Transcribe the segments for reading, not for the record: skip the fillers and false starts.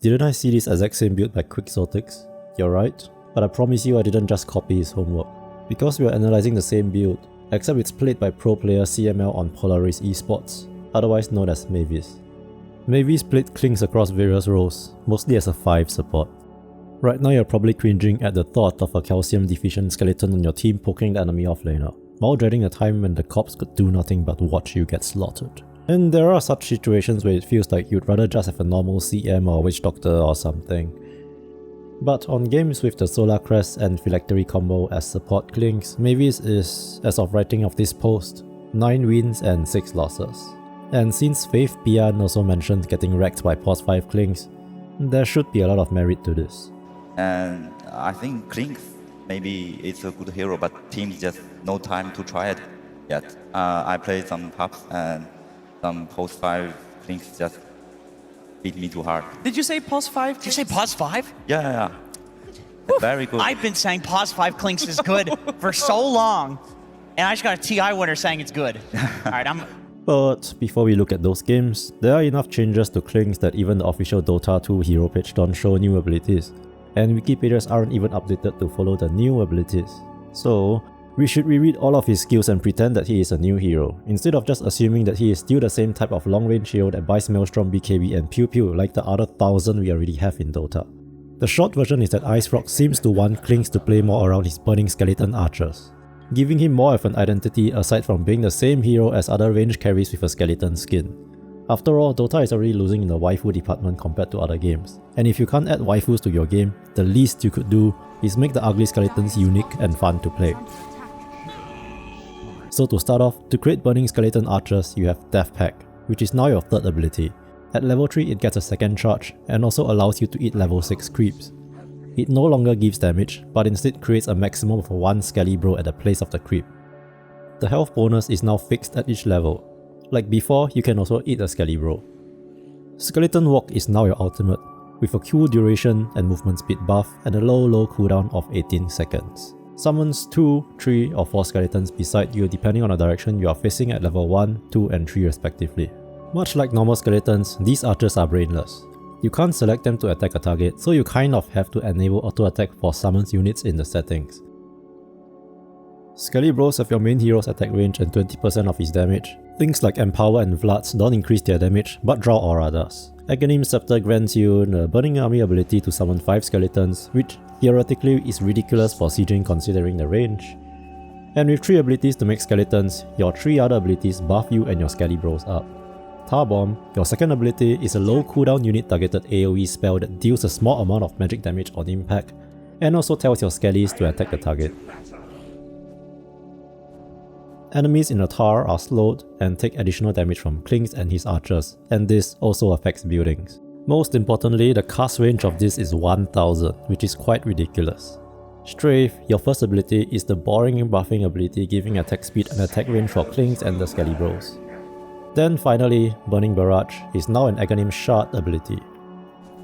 Didn't I see this exact same build by Quixotics? You're right, but I promise you I didn't just copy his homework. Because we are analysing the same build, except it's played by pro player CML on Polaris Esports, otherwise known as Mavis. Mavis played Clinkz across various roles, mostly as a 5 support. Right now you're probably cringing at the thought of a calcium deficient skeleton on your team poking the enemy offlaner, while dreading a time when the corpse could do nothing but watch you get slaughtered. And there are such situations where it feels like you'd rather just have a normal CM or Witch Doctor or something. But on games with the Solar Crest and Phylactery combo as support Clinkz, Mavis is, as of writing of this post, 9 wins and 6 losses. And since Faith Pian also mentioned getting wrecked by Pos 5 Clinkz, there should be a lot of merit to this. And I think Clinkz maybe it's a good hero, but teams just no time to try it yet. I played some pubs and some Pos 5 Clinkz just beat me too hard. Did you say Pos 5? Did you say Pos 5? Yeah. Very good. I've been saying Pos 5 Clinkz is good for so long, and I just got a TI winner saying it's good. Alright, But before we look at those games, there are enough changes to Clinkz that even the official Dota 2 hero page don't show new abilities, and Wikipedias aren't even updated to follow the new abilities. So, we should reread all of his skills and pretend that he is a new hero, instead of just assuming that he is still the same type of long-range hero that buys Maelstrom BKB and Pew Pew like the other 1000 we already have in Dota. The short version is that Ice Rock seems to want Clinkz to play more around his burning skeleton archers, giving him more of an identity aside from being the same hero as other range carries with a skeleton skin. After all, Dota is already losing in the waifu department compared to other games, and if you can't add waifus to your game, the least you could do is make the ugly skeletons unique and fun to play. So to start off, to create burning skeleton archers, you have Death Pact, which is now your third ability. At level 3 it gets a second charge, and also allows you to eat level 6 creeps. It no longer gives damage, but instead creates a maximum of 1 Skelly-Bro at the place of the creep. The health bonus is now fixed at each level. Like before, you can also eat a Skelly-Bro. Skeleton Walk is now your ultimate, with a Q duration and movement speed buff and a low cooldown of 18 seconds. Summons 2, 3 or 4 skeletons beside you depending on the direction you are facing at level 1, 2 and 3 respectively. Much like normal skeletons, these archers are brainless. You can't select them to attack a target, so you kind of have to enable auto attack for summons units in the settings. Skelly Bros have your main hero's attack range and 20% of his damage. Things like Empower and Vlads don't increase their damage, but draw aura does. Aghanim Scepter grants you the Burning Army ability to summon 5 skeletons, which theoretically is ridiculous for sieging considering the range. And with 3 abilities to make skeletons, your 3 other abilities buff you and your Skelly Bros up. Tar Bomb, your second ability, is a low cooldown unit targeted AoE spell that deals a small amount of magic damage on impact, and also tells your Skellies to attack the target. Enemies in the Tar are slowed and take additional damage from Clinkz and his archers, and this also affects buildings. Most importantly, the cast range of this is 1000, which is quite ridiculous. Strafe, your first ability, is the boring buffing ability giving attack speed and attack range for Clinkz and the Skelly Bros. Then finally, Burning Barrage is now an Aghanim Shard ability.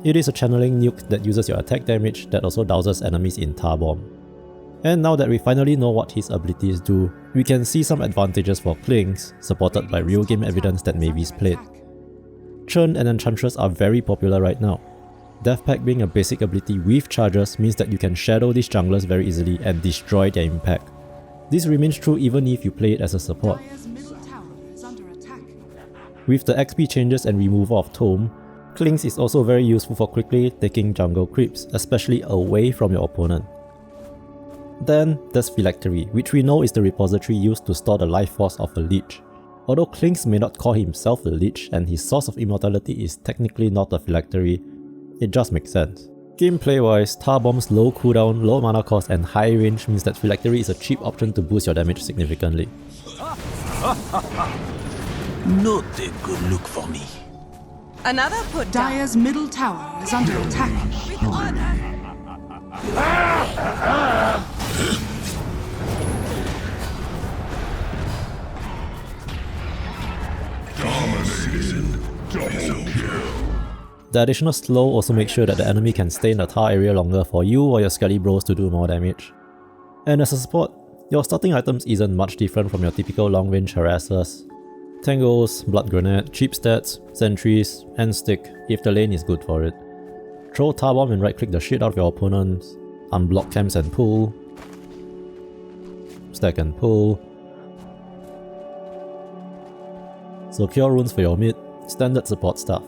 It is a channeling nuke that uses your attack damage that also douses enemies in Tar Bomb. And now that we finally know what his abilities do, we can see some advantages for Clinkz, supported by real game evidence that Mavis played. Churn and Enchantress are very popular right now. Death Pact being a basic ability with charges means that you can shadow these junglers very easily and destroy their impact. This remains true even if you play it as a support. With the XP changes and removal of Tome, Clinkz is also very useful for quickly taking jungle creeps, especially away from your opponent. Then there's Phylactery, which we know is the repository used to store the life force of a Lich. Although Clinkz may not call himself a Lich and his source of immortality is technically not a Phylactery, it just makes sense. Gameplay wise, Tar Bomb's low cooldown, low mana cost and high range means that Phylactery is a cheap option to boost your damage significantly. Not a good look for me. Another put down. Dire's middle tower is under attack. Dominating. Double kill. The additional slow also makes sure that the enemy can stay in the Tar area longer for you or your Skelly Bros to do more damage. And as a support, your starting items isn't much different from your typical long-range harassers. Tangles, Blood Grenade, cheap stats, sentries, and stick if the lane is good for it. Throw Tar Bomb and right click the shit out of your opponents. Unblock camps and pull. Stack and pull. So cure runes for your mid. Standard support stuff.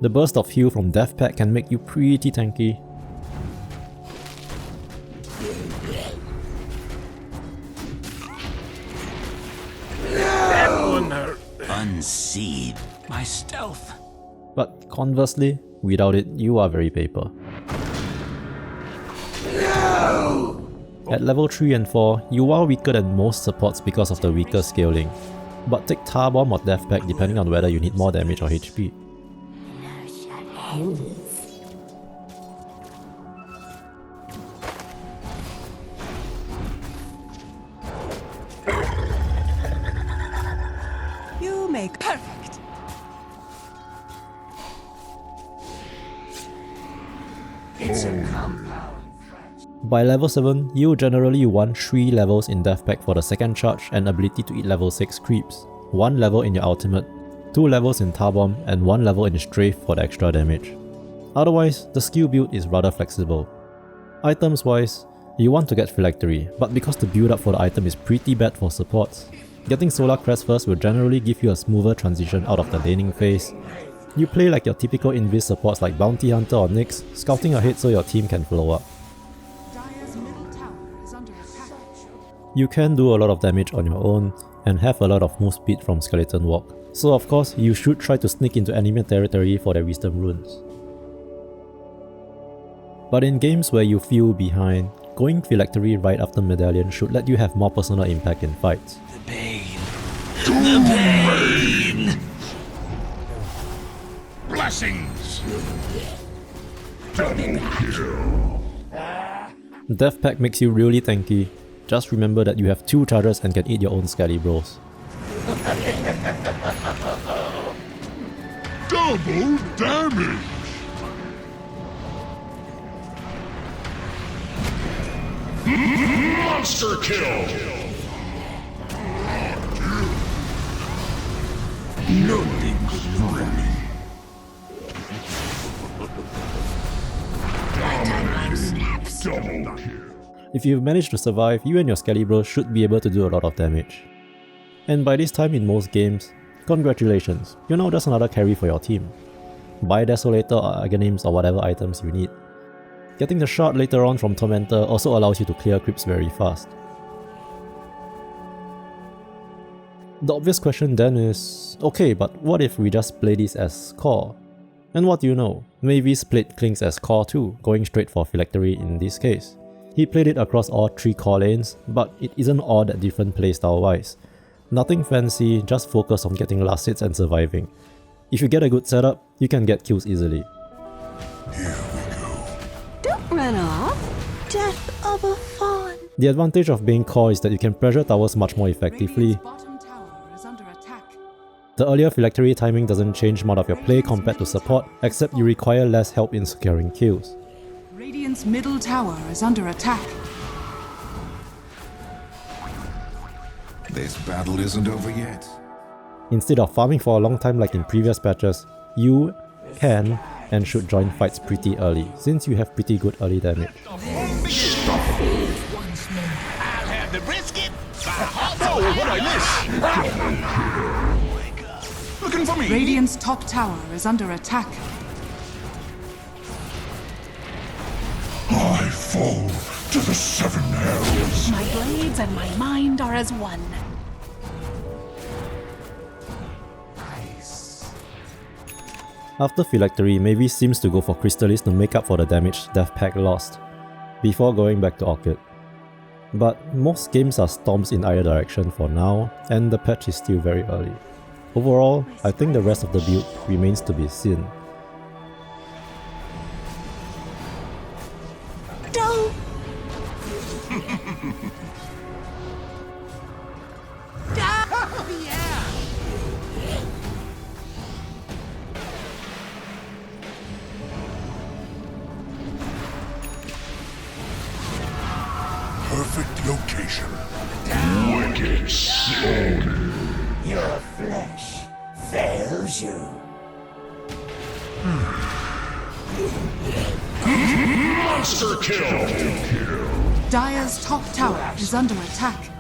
The burst of heal from Death Pact can make you pretty tanky. Unseed my stealth. But conversely, without it, you are very paper. At level 3 and 4, you are weaker than most supports because of the weaker scaling. But take Tar Bomb or Death Pact depending on whether you need more damage or HP. You make perfect. It's a compound. By level 7, you generally want 3 levels in Death Pact for the second charge and ability to eat level 6 creeps, 1 level in your ultimate, 2 levels in Tar Bomb, and 1 level in Strafe for the extra damage. Otherwise, the skill build is rather flexible. Items wise, you want to get Phylactery, but because the build up for the item is pretty bad for supports, getting Solar Crest first will generally give you a smoother transition out of the laning phase. You play like your typical invis supports like Bounty Hunter or Nyx, scouting ahead so your team can flow up. Dire's middle tower is under attack. You can do a lot of damage on your own and have a lot of move speed from Skeleton Walk, so of course you should try to sneak into enemy territory for their wisdom runes. But in games where you feel behind, going Phylactery right after Medallion should let you have more personal impact in fights. The pain. The pain. Blessings. Double kill. Death Pact makes you really tanky. Just remember that you have 2 charges and can eat your own Scalibros. Double damage. Monster kill. Nothing could look at me. Double kill. If you've managed to survive, you and your Scalibros should be able to do a lot of damage. And by this time in most games, congratulations, you're now just another carry for your team. Buy Desolator or Aghanim's or whatever items you need. Getting the shard later on from Tormentor also allows you to clear creeps very fast. The obvious question then is, okay, but what if we just play this as core? And what do you know? Mavis played Clinkz as core too, going straight for Phylactery in this case. He played it across all 3 core lanes, but it isn't all that different playstyle wise. Nothing fancy, just focus on getting last hits and surviving. If you get a good setup, you can get kills easily. Don't run off. Death of a fawn. The advantage of being core is that you can pressure towers much more effectively. Radiant's bottom tower is under attack. The earlier Phylactery timing doesn't change much of your play compared to support, except you require less help in securing kills. Radiant's middle tower is under attack. This battle isn't over yet. Instead of farming for a long time like in previous patches, you can and should join fights pretty early, since you have pretty good early damage. I'll have the brisket. Oh, what I miss? Looking for me. Radiant's top tower is under attack. I fall to the 7 hells. My blades and my mind are as one. After Phylactery, Mavis seems to go for Crystallis to make up for the damage Death Pact lost, before going back to Orchid. But most games are Storms in either direction for now, and the patch is still very early. Overall, I think the rest of the build remains to be seen. Don't. Perfect location. Wicked soul. Your flesh fails you. Monster kill! Dire's top tower is under attack.